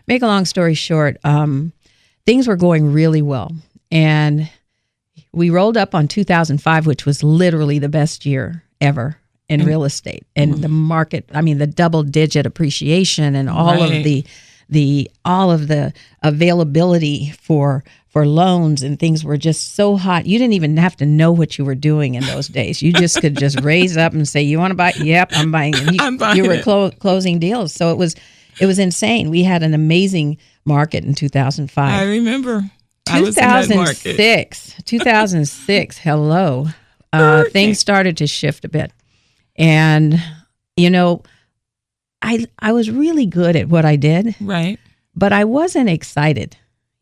make a long story short, things were going really well. And we rolled up on 2005, which was literally the best year ever in real estate. And the market, I mean, the double-digit appreciation and all of the availability for loans and things were just so hot. You didn't even have to know what you were doing in those days. You just could just raise up and say, "You want to buy?" "Yep, I'm buying." And you were closing deals. So it was insane. We had an amazing market in 2005. I remember. 2006. Hello. Things started to shift a bit. And, I was really good at what I did. Right. But I wasn't excited.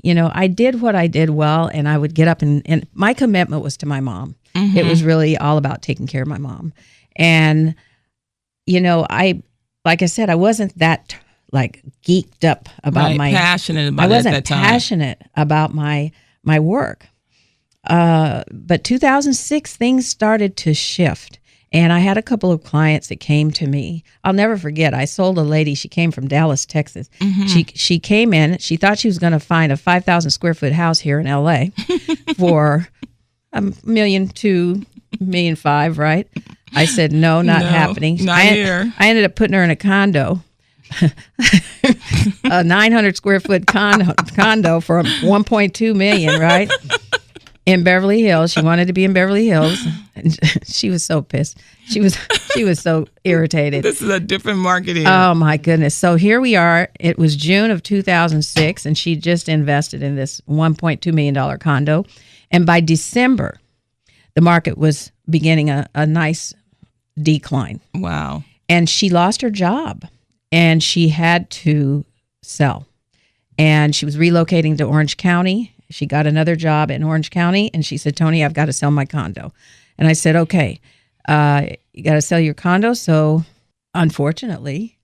I did what I did well, and I would get up and my commitment was to my mom. Mm-hmm. It was really all about taking care of my mom. And, like I said, I wasn't that geeked up about passionate about I wasn't at that time. Passionate about my work. But 2006, things started to shift. And I had a couple of clients that came to me. I'll never forget. I sold a lady. She came from Dallas, Texas. Mm-hmm. She came in. She thought she was going to find a 5,000 square foot house here in L.A. for $1.2 million, $1.5 million, right? I said, no, not happening. Not here. I ended up putting her in a condo. A 900 square foot condo for $1.2 million, right? In Beverly Hills. She wanted to be in Beverly Hills. And she was so pissed. She was so irritated. This is a different market here. Oh my goodness. So here we are. It was June of 2006 and she just invested in this $1.2 million condo. And by December, the market was beginning a nice decline. Wow. And she lost her job and she had to sell. And she was relocating to Orange County. She got another job in Orange County, and she said, "Toni, I've got to sell my condo." And I said, "Okay, you got to sell your condo." So, unfortunately,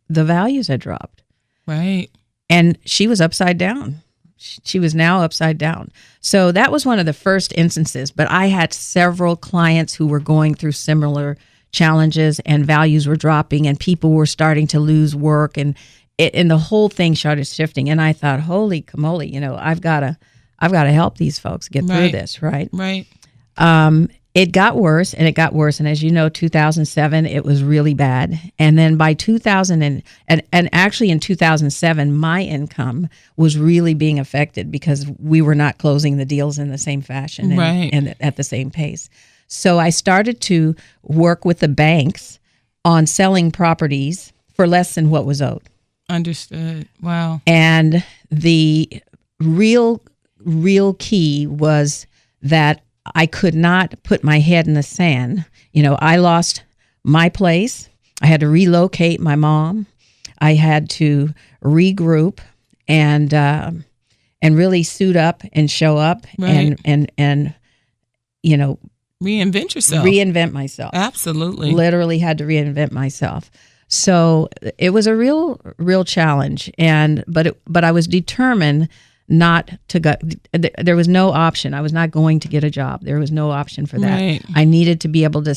the values had dropped. Right. And she was upside down. She was now upside down. So that was one of the first instances. But I had several clients who were going through similar challenges, and values were dropping, and people were starting to lose work, and the whole thing started shifting. And I thought, holy camoli, I've got to help these folks get through this, right? Right. It got worse, and it got worse. And as you know, 2007, it was really bad. And then by 2000 and actually in 2007, my income was really being affected because we were not closing the deals in the same fashion and at the same pace. So I started to work with the banks on selling properties for less than what was owed. Understood. Wow. And the real key was that I could not put my head in the sand. I lost my place. I had to relocate my mom. I had to regroup and really suit up and show up and reinvent yourself. Reinvent myself. Absolutely. Literally had to reinvent myself. So it was a real challenge, but I was determined not to go. There was no option. I was not going to get a job. There was no option for that. Right. I needed to be able to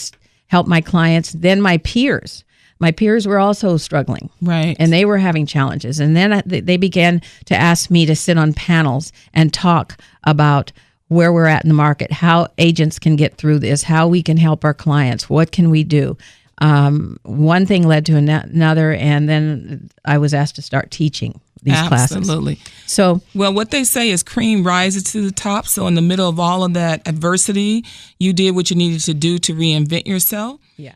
help my clients. Then my peers were also struggling, right? And they were having challenges. And then they began to ask me to sit on panels and talk about where we're at in the market, how agents can get through this, how we can help our clients, what can we do. One thing led to another, and then I was asked to start teaching these classes. Absolutely. So, well, what they say is cream rises to the top. So in the middle of all of that adversity, you did what you needed to do to reinvent yourself. Yeah.